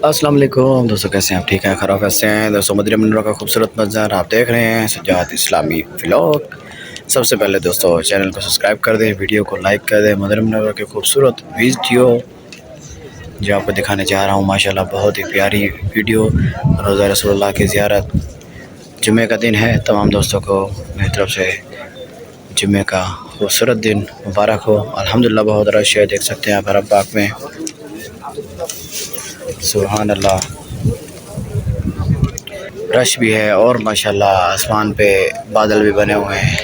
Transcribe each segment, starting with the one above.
अस्सलाम वालेकुम दोस्तों, कैसे हैं आप? ठीक हैं? खराब कैसे हैं दोस्तों? मदीना मनव्वरा का खूबसूरत मंज़र आप देख रहे हैं, सज्जाद इस्लामी व्लॉग। सबसे पहले दोस्तों चैनल को सब्सक्राइब कर दें, वीडियो को लाइक कर दें। मदीना मनव्वरा की खूबसूरत वीडियो जो आपको दिखाने जा रहा हूँ, माशाल्लाह बहुत ही प्यारी वीडियो। रोज़ा रसूलुल्लाह की ज़ियारत, जुम्मे का दिन है। तमाम दोस्तों को मेरी तरफ से जुम्मे का खूबसूरत दिन मुबारक हो। अल्हम्दुलिल्लाह बहुत रश है, देख सकते हैं आप अरब बाग में। सुभान अल्लाह, रश भी है और माशाल्लाह आसमान पे बादल भी बने हुए हैं,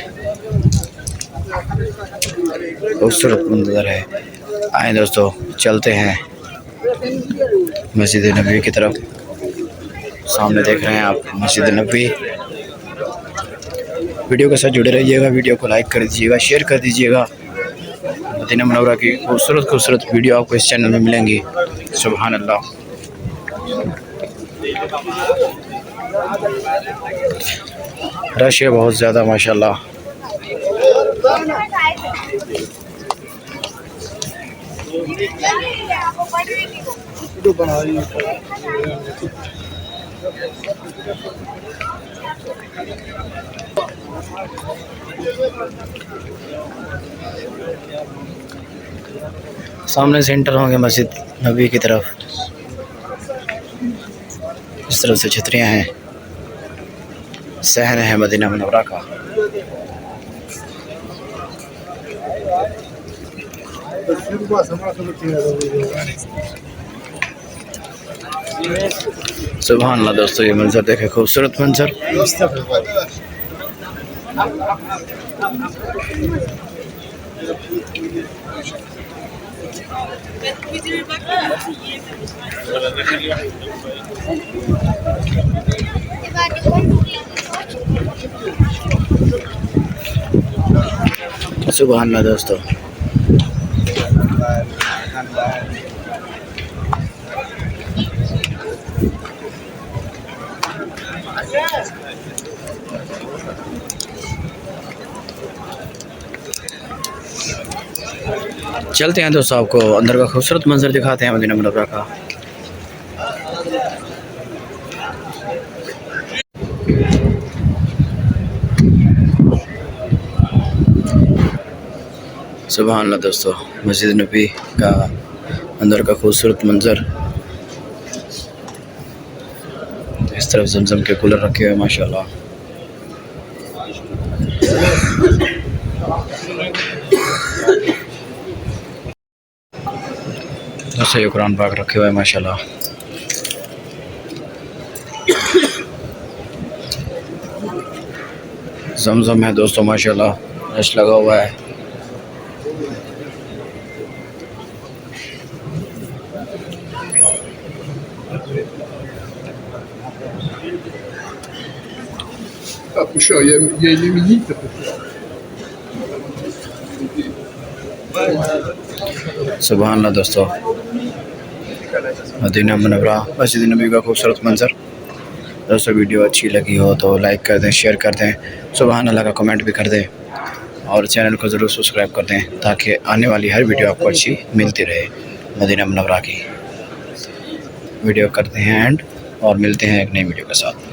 खूबसूरत मंजर है। आए दोस्तों चलते हैं मस्जिद नबवी की तरफ। सामने देख रहे हैं आप मस्जिद नबवी। वीडियो के साथ जुड़े रहिएगा, वीडियो को लाइक कर दीजिएगा, शेयर कर दीजिएगा। मदीना मनव्वरा की खूबसूरत खूबसूरत वीडियो आपको इस चैनल में मिलेंगी। सुभान अल्लाह, रश है बहुत ज़्यादा माशाल्लाह। सामने सेंटर होंगे मस्जिद नबी की तरफ। इस तरफ से छतरियाँ हैं, सहन है मदीना मनव्वरा का। सुभान अल्लाह दोस्तों, ये मंजर देखे, खूबसूरत मंजर। सुभान अल्लाह दोस्तों, चलते हैं दोस्तों, आपको अंदर का खूबसूरत मंजर दिखाते हैं मदीना मनव्वरा का। सुभान अल्लाह दोस्तों, मस्जिद नबी का अंदर का खूबसूरत मंजर। इस तरफ जमजम के कूलर रखे हुए माशाल्लाह। दोस्तों ये कुरान पाक रखे हुए माशाल्लाह। जमजम है दोस्तों माशाल्लाह, रश लगा हुआ है। सुभान अल्लाह दोस्तों, मदीना मनव्वरा मस्जिद नबी का खूबसूरत मंजर। दोस्तों वीडियो अच्छी लगी हो तो लाइक कर दें, शेयर कर दें, सुभान अल्लाह का कमेंट भी कर दें और चैनल को ज़रूर सब्सक्राइब कर दें ताकि आने वाली हर वीडियो आपको अच्छी मिलती रहे। मदीना मनव्वरा की वीडियो करते हैं एंड और मिलते हैं एक नई वीडियो के साथ।